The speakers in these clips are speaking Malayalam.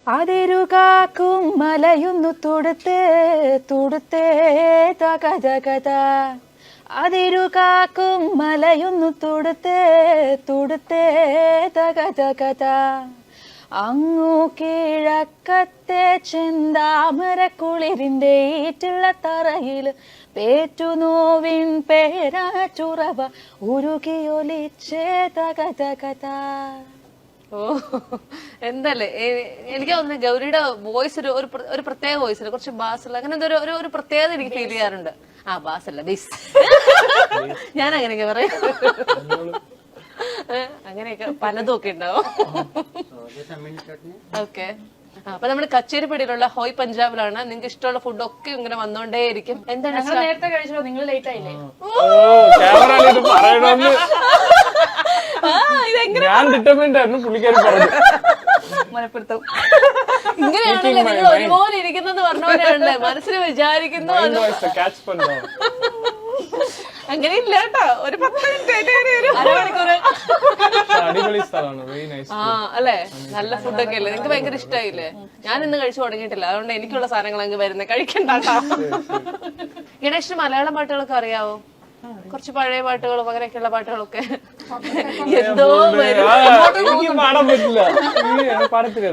അതിരുകാക്കും മലയൊന്നു തൊടുത്തേ തൊടുത്തേ തകതകത അതിരുകാക്കും മലയൊന്നു തൊടുത്തേ തൊടുത്തേ തകതകത അങ്ങു കിഴക്കത്തെ ചെന്താമരക്കുളിരിന്റെ ഈറ്റുള്ള തറയിൽ പേറ്റുനോവിൻ പേരാച്ചുറവ ഉരുകിയൊലിച്ചേ തകതകത. ഓ എന്തല്ലേ എനിക്ക് തോന്നുന്നു ഗൗരിയുടെ വോയിസ് ഒരു പ്രത്യേക വോയിസ് അല്ല, കുറച്ച് ബാസുള്ള അങ്ങനെ എന്തോ ഒരു പ്രത്യേകത എനിക്ക് ഫീൽ ചെയ്യാറുണ്ട്. ആ ബാസല്ല ബേസ് ഞാൻ അങ്ങനെയൊക്കെ പറയാം. അങ്ങനെയൊക്കെ പലതും ഒക്കെ ഉണ്ടാവും. ഓക്കെ, അപ്പൊ നമ്മള് കച്ചേരിപ്പടിയിലുള്ള ഹോയ് പഞ്ചാബിലാണ്. നിങ്ങൾക്ക് ഇഷ്ടമുള്ള ഫുഡൊക്കെ ഇങ്ങനെ വന്നോണ്ടേയിരിക്കും. എന്താണ് നേരത്തെ കഴിച്ചോ? നിങ്ങൾ ലേറ്റ് ആയില്ലേ? മനപ്പെടുത്തും. ഇങ്ങനെയാണല്ലേ നിങ്ങൾ ഒരുപോലെ ഇരിക്കുന്നെന്ന് പറഞ്ഞവരാണ് മനസ്സിൽ വിചാരിക്കുന്നു. അങ്ങനെ ഇല്ല കേട്ടോ, ഒരു 10 മിനിറ്റ് അരമണിക്കൂർ. ആ അല്ലെ, നല്ല ഫുഡൊക്കെ അല്ലേ? നിങ്ങക്ക് ഭയങ്കര ഇഷ്ടമായില്ലേ? ഞാൻ ഇന്ന് കഴിച്ചു തുടങ്ങിയിട്ടില്ല, അതുകൊണ്ട് എനിക്കുള്ള സാധനങ്ങൾ അങ്ങ് വരുന്നത് കഴിക്കണ്ടാട്ടോ. ഗണേഷിന് മലയാളം പാട്ടുകളൊക്കെ അറിയാവോ? കുറച്ച് പഴയ പാട്ടുകളും അങ്ങനെയൊക്കെയുള്ള പാട്ടുകളൊക്കെ എന്തോ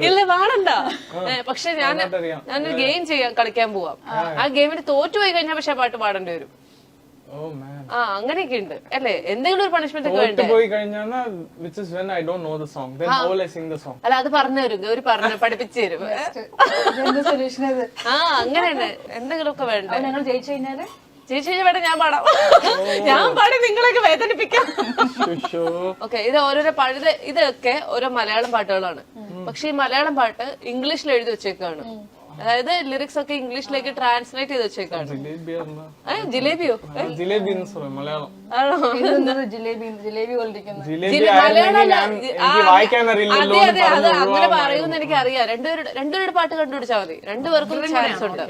ഇല്ല പാടണ്ട. പക്ഷെ ഞാനൊരു ഗെയിം കളിക്കാൻ പോവാം. ആ ഗെയിമിന് തോറ്റുപോയി കഴിഞ്ഞാൽ പക്ഷെ പാട്ട് പാടേണ്ടി വരും. ആ അങ്ങനെയൊക്കെ ഉണ്ട് അല്ലെ? എന്തെങ്കിലും ഒരു പണിഷ്മെന്റ് ഒക്കെ വേണ്ടേ? അല്ല അത് പറഞ്ഞു തരും, ഗൗരി പറഞ്ഞു പഠിപ്പിച്ചു തരും. ആ അങ്ങനെയാണ്, എന്തെങ്കിലും ഒക്കെ വേണ്ടേ? ഞങ്ങൾ ജയിച്ചു കഴിഞ്ഞാല് ചേച്ചി വേണ്ട ഞാൻ പാടാം. ഞാൻ പാടി നിങ്ങളൊക്കെ വേദനിപ്പിക്കാം. ഓക്കെ, ഇത് ഓരോരോ ഇതൊക്കെ ഓരോ മലയാളം പാട്ടുകളാണ്. പക്ഷെ ഈ മലയാളം പാട്ട് ഇംഗ്ലീഷിൽ എഴുതി വെച്ചേക്കാണ്. അതായത് ലിറിക്സ് ഒക്കെ ഇംഗ്ലീഷിലേക്ക് ട്രാൻസ്ലേറ്റ് ചെയ്ത് വെച്ചേക്കാണ്. ജിലേബിയോ? അങ്ങനെ പറയുമെന്ന് എനിക്ക് അറിയാം. രണ്ടുപേരുടെ പാട്ട് കണ്ടുപിടിച്ചാൽ മതി, രണ്ടുപേർക്കും ചാൻസ് ഉണ്ട്.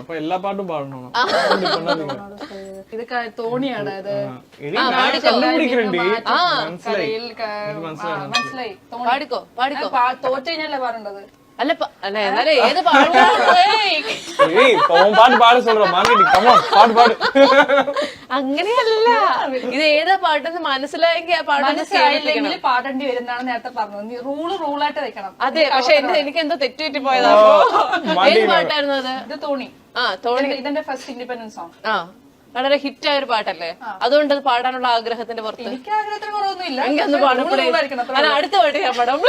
അപ്പൊ എല്ലാ പാട്ടും പാടണം. ഇതൊക്കെ തോണിയാണ്. മനസ്സിലായി. പാടിക്കോ പാടിക്കോ. തോറ്റു കഴിഞ്ഞല്ലേ പാടേണ്ടത്? അല്ല എന്നാലും ഏത് പാട്ട് അങ്ങനെയല്ല, ഇത് ഏതാ പാട്ടെന്ന് മനസ്സിലായെങ്കിൽ ആ പാട്ട് മനസ്സിലായില്ലെങ്കിൽ പാടേണ്ടി വരുന്നതാണ് നേരത്തെ പറഞ്ഞത്. റൂളായിട്ട് വെക്കണം. അതെ, പക്ഷെ എനിക്ക് എന്തോ തെറ്റുപറ്റി പോയതാ. ഏത് പാട്ടായിരുന്നു അത്? ഇത് തോണി. ആ തോണി ഇതിന്റെ ഫസ്റ്റ് ഇൻഡിപെൻഡൻസ് സോങ്. ആ വളരെ ഹിറ്റ് ആയ ഒരു പാട്ടല്ലേ? അതുകൊണ്ട് അത് പാടാനുള്ള ആഗ്രഹത്തിന്റെ പുറത്ത് എനിക്ക് ആഗ്രഹത്തിന് കുറവൊന്നുമില്ല. എനിക്കൊന്ന് പാടപ്പെടും. അടുത്ത പാട്ട് ഞാൻ പാടാം.